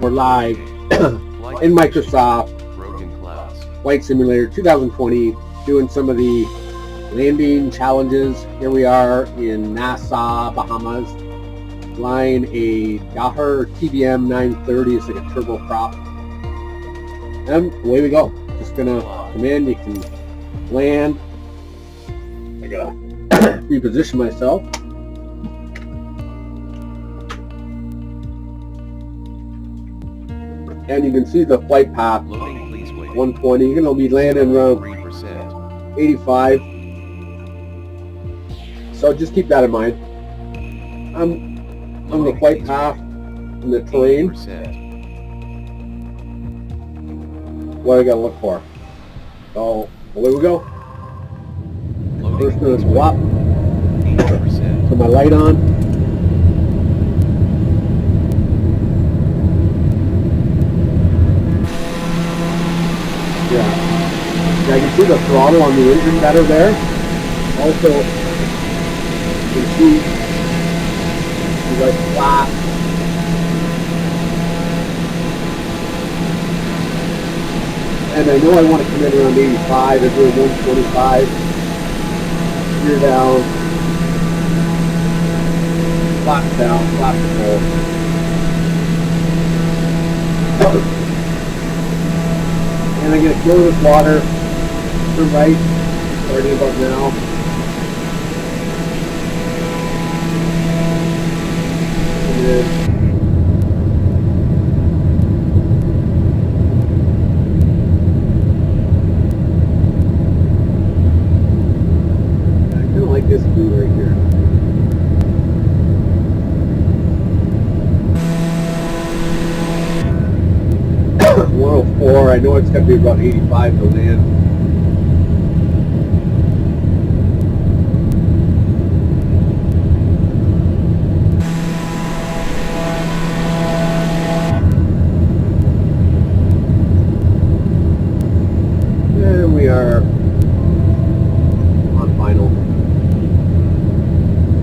We're live in Microsoft Flight Simulator 2020 doing some of the landing challenges. Here we are in Nassau, Bahamas, flying a Daher TBM 930. It's like a turboprop. And away we go. Just gonna come in, you can land. I gotta reposition myself. And you can see the flight path, 120. You're going to be landing around 85. So just keep that in mind. I'm on the flight path and the terrain. What I got to look for. So away we go. First going to swap. Put my light on. Yeah, I can see the throttle on the engine better there. Also, you can see it's like flat. And I know I want to come in around 85. It's really 125. Gear down. Flat down, flat control. And I'm going to flow this water to the right, starting about now. And then I kind of like this view right here. I know it's going to be about 85 to land. And we are on final.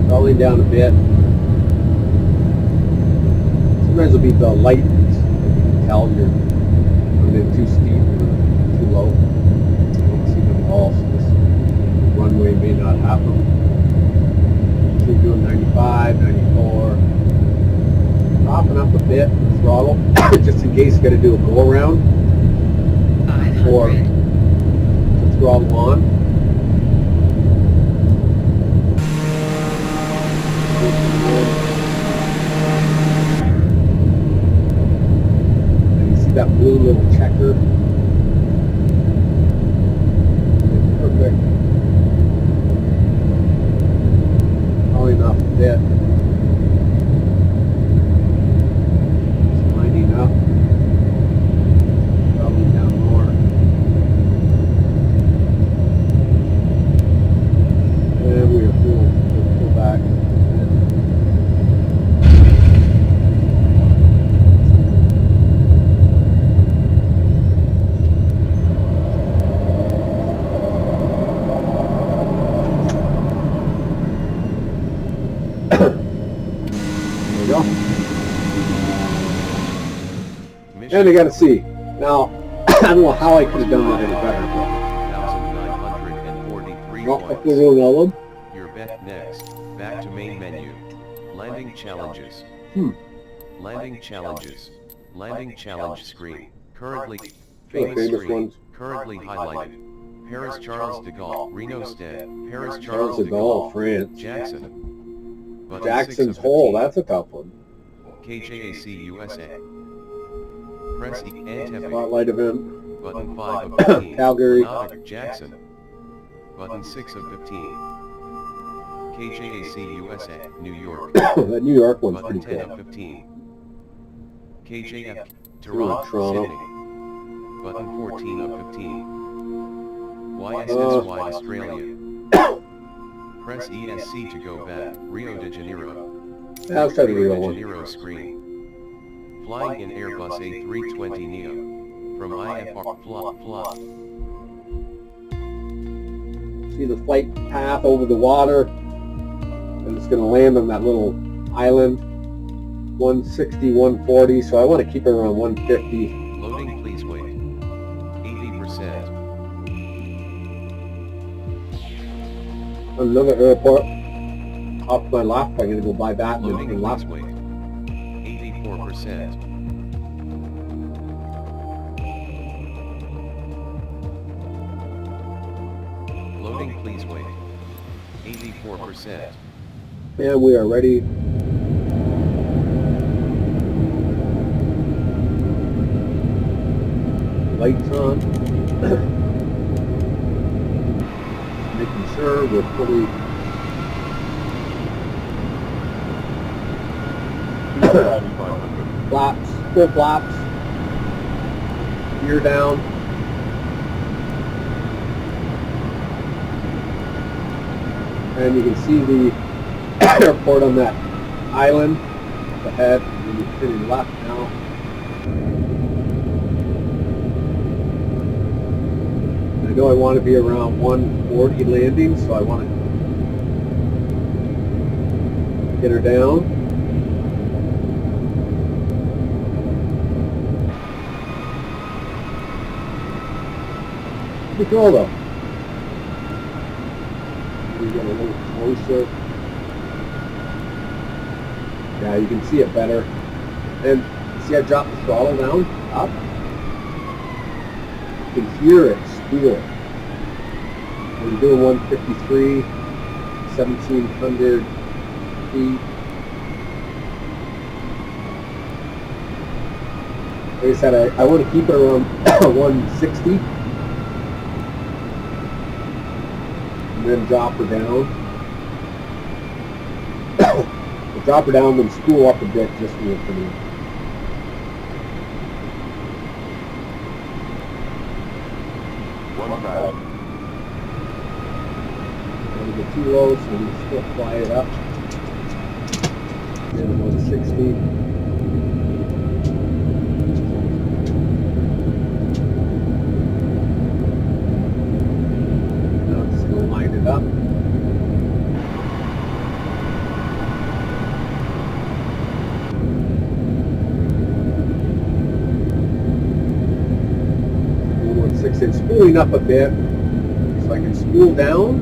Falling down a bit. Sometimes it'll be the light. You can tell you're too steep or too low. You don't see them all, so this runway may not have them. So you're doing 95, 94. Popping up a bit, throttle, just in case you got to do a go around. Or to throttle on. That blue little checker. Perfect. Probably enough a bit. Just lining up. Probably down more. And we'll pull back. And I got to see. Now, I don't know how I could have done that any better, but if we're doing all of them. You're back next. Back to main menu. Landing challenges. Landing challenges. Landing challenge screen. Currently famous screen. Ones. Currently highlighted. Paris Charles de Gaulle, Reno Stead. Paris Charles de Gaulle, France. Jackson. Jackson's Hole, that's a tough one. KJAC USA. Press E and Spotlight event. Button 5 of 15. Calgary. Jackson. Button 6 of 15. KJAC USA, New York. That New York one's Button pretty 10 cool. of 15. KJF, Toronto, Sydney. Button 14 of 15. YSSY Australia. Press ESC to go back. Rio de Janeiro. I'll try the Rio de one. Janeiro screen. Flying in Airbus A320neo. From IFR fly. See the flight path over the water, and it's going to land on that little island. 160, 140, so I want to keep it around 150. Loading, please wait. 80%. Another airport. Off my left, I'm going to go buy that and Loading, then please left. wait. 84%. Loading, please wait. 84%. And we are ready. Lights on. Making sure we're fully flaps, full flaps, gear down. And you can see the airport on that island ahead. And you're turning left now. I know I want to be around 140 landing, so I want to get her down. Pretty cool though. We get a little closer. Yeah, you can see it better. And see I dropped the throttle down, up. You can hear it spool. We're doing 153, 1700 feet. Like I said, I want to keep it around 160. And then drop her down. We'll drop her down, then spool up a bit just for me. Don't get too low, so we can still fly it up. And 160. Up. It's spooling up a bit, so I can spool down,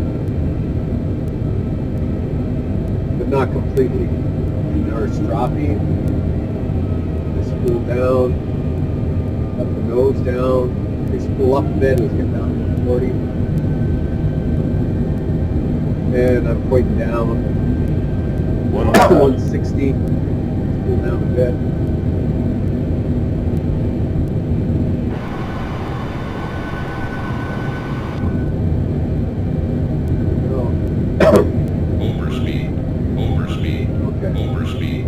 but not completely. Now it's dropping. I spool down, up the nose down. They spool up a bit, let's get down to 140. And I'm pointing down 160, pull down a bit. Overspeed. Okay. Overspeed.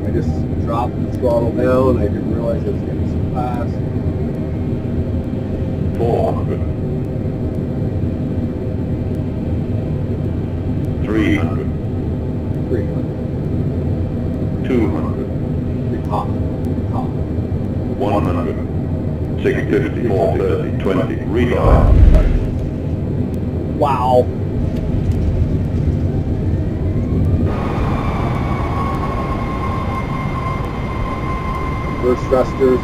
I just dropped the throttle down. I didn't realize I was getting so fast. 400. 300. 200. The top. 100. 650, 430, 20. Redirect. Wow. Reverse thrusters.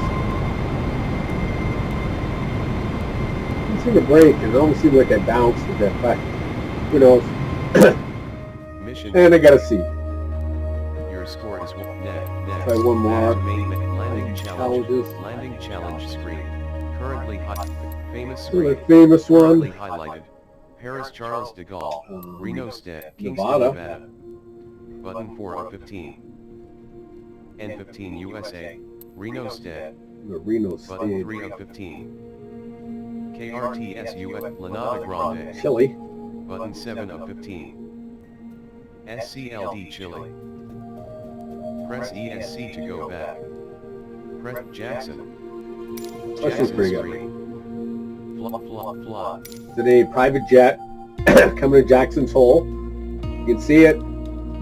I see the brake, and it almost seemed like I bounced a bit, but who knows? Mission. And I got a C. Your score is next. Try one more. Landing Challenges. Landing challenge screen. Currently hot. Famous Here's screen. a famous one. Currently highlighted. Paris Charles de Gaulle. Reno State. Kingston, Nevada. Nevada. Button 4 of 15. N15 USA. Reno State. The Reno Button State. 3 of 15. KRTS US Lanada Grande. Chile. Button 7 of 15. SCLD Chile. Press ESC to go back. Press Jackson. That's pretty good. Screen. Flop. Today, private jet coming to Jackson's Hole. You can see it.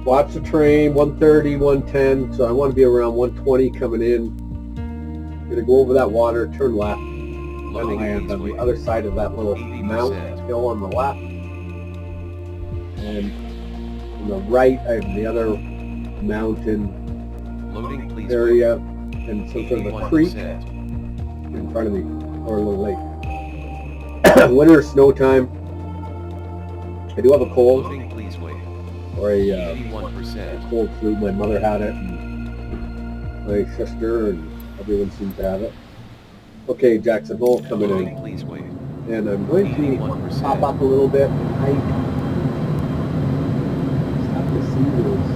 Watch the train, 130, 110. So I want to be around 120 coming in. Gonna go over that water, turn left, and land on the other side of that little mountain hill on the left. And on the right, I have the other mountain Loading, please area and some sort of a creek 81%. in front of me, or a little lake. Winter snow time. I do have a cold, Loading, please wait. or a 81%. cold flu. My mother had it, and my sister, and everyone seems to have it. Okay, Jackson Hole coming Loading, in, please wait. and I'm going to 81%. pop up a little bit and hike. It's tough to see those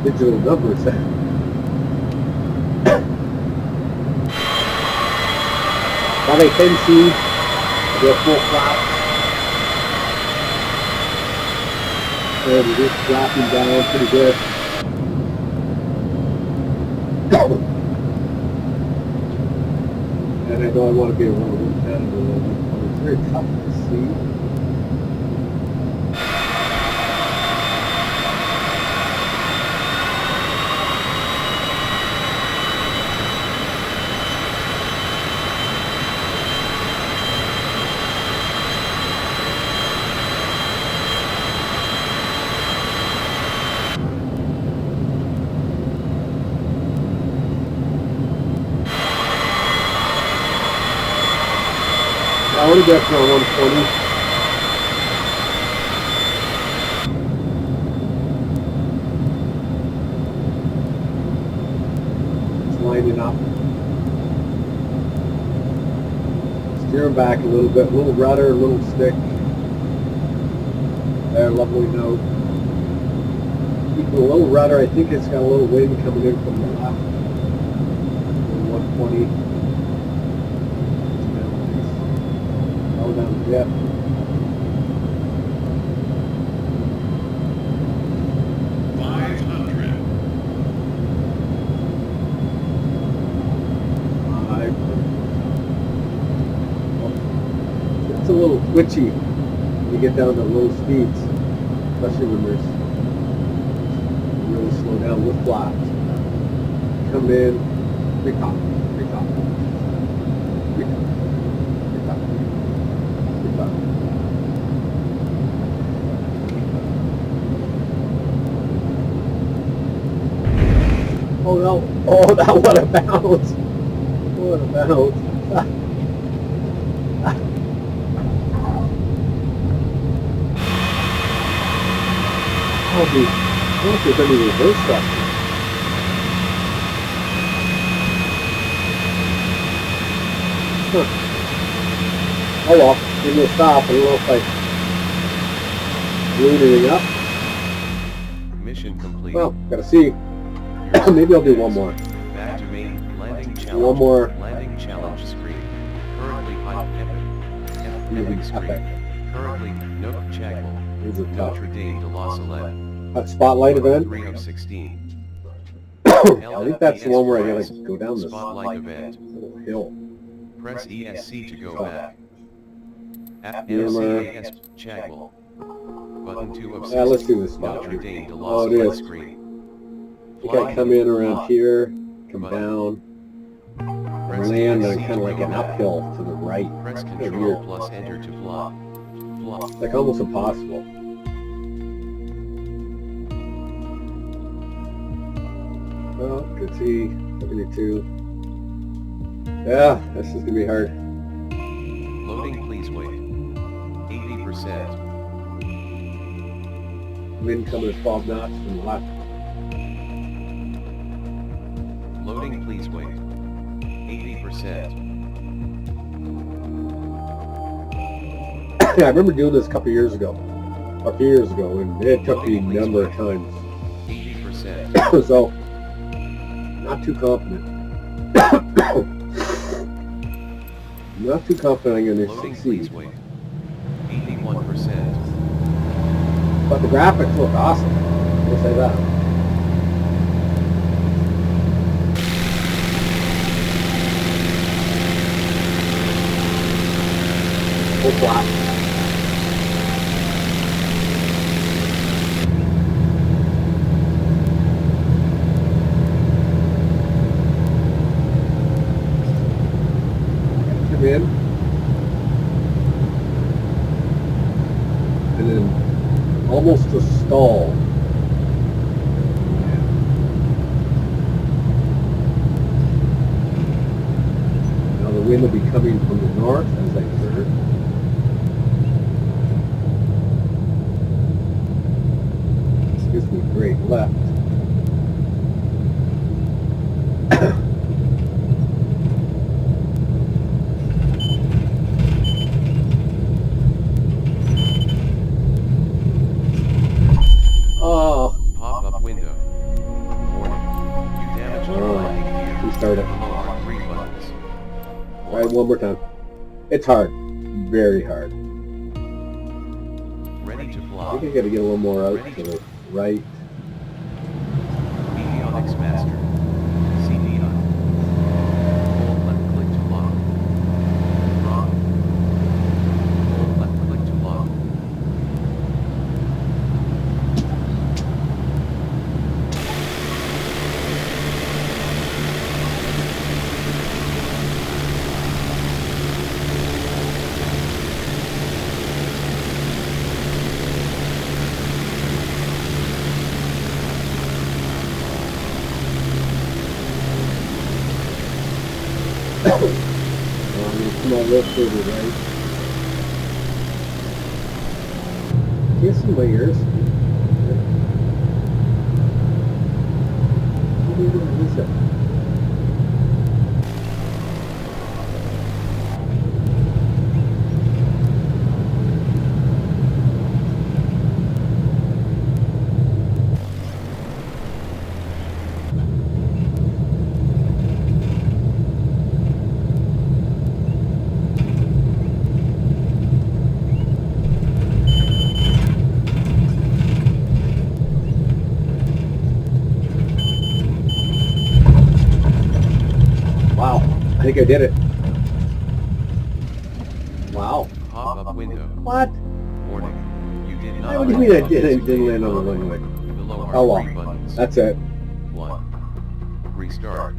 digital numbers. Now they can see they're full flat, and it is dropping down pretty good. And I know I want to be around 110, but it's very tough to see. I want to get to 120. It's lining up. Steering back a little bit, a little rudder, a little stick. There, lovely note. Keeping a little rudder. I think it's got a little wind coming in from the left. 120. Down the jet. It's a little twitchy when you get down to low speeds, especially when there's really slow down with flaps. Come in, recop, recop, recop, recop. Oh no! Oh, that what a bounce! What a bounce! Oh, dude! I don't know if there's any reverse stuff. Huh. Oh well, give me a stop. I don't know if I blew anything up. Mission complete. Well, gotta see. Maybe I'll do one more. Back to main landing challenge. One more. Landing challenge screen. Currently hot. Epic screen. Epic. Currently no checkable. These are tough. Notre Dame de la Salette. That spotlight event. 3 of 16. I think that's the one where I gotta go down this spotlight event. little hill. Press ESC to go back. Hammer. FCAS checkable. Button 2 of 16. Yeah, let's do this Notre spotlight. Dame de la Oh, it Salette is. screen. I think I come in around here, come down, Press land on ESC kind of to like go an back. uphill to the right. Press Kind of Control weird. plus Enter to fly. It's like almost impossible. Oh, good see. 72. Yeah, this is gonna be hard. Loading, please wait. 80%. Wind coming at 12 knots from the left. Loading, please wait. 80%. I remember doing this a couple years ago, or a few years ago, and it took me a number of times. 80%. So, not too confident. Not too confident I'm going to Loading, please succeed. wait. 81%. But the graphics look awesome. I'll say that. Full flat. Come in. to stall. Now the wind will be coming from the north as I turn. This gives me great left. Oh, Pop-up window. Warning. You damaged the landing gear. Restart it. Below are 3 buttons. All right, one more time. It's hard, very hard. Ready to I fly. think I got to get a little more out to the right. Avionics master. CDI. Hold left click to lock. Wrong. Hold left click to lock. I'm going to come out real further right. Can't see my ears. What is that? Wow, I think I did it. Wow. Pop-up window. What? Warning. You did not. What do you mean I didn't land on the runway? Below Oh are 3 well, buttons. that's it. 1. Restart.